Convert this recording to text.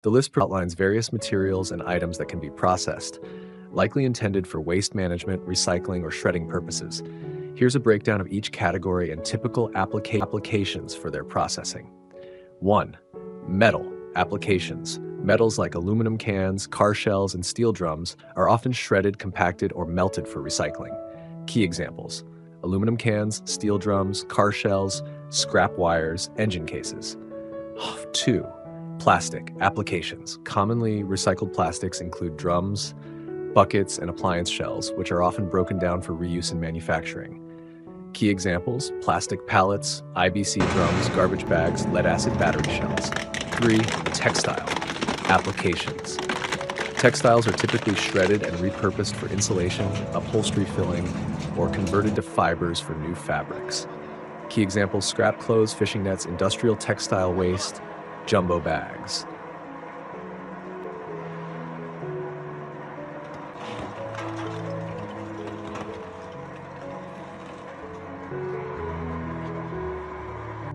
The list outlines various materials and items that can be processed, likely intended for waste management, recycling, or shredding purposes. Here's a breakdown of each category and typical applications for their processing. 1. Metal applications. Metals like aluminum cans, car shells, and steel drums are often shredded, compacted, or melted for recycling. Key examples: aluminum cans, steel drums, car shells, scrap wires, engine cases. 2. Plastic applications. Commonly recycled plastics include drums, buckets, and appliance shells, which are often broken down for reuse in manufacturing. Key examples: plastic pallets, IBC drums, garbage bags, lead-acid battery shells. 3. Textile applications. Textiles are typically shredded and repurposed for insulation, upholstery filling, or converted to fibers for new fabrics. Key examples: scrap clothes, fishing nets, industrial textile waste, jumbo bags.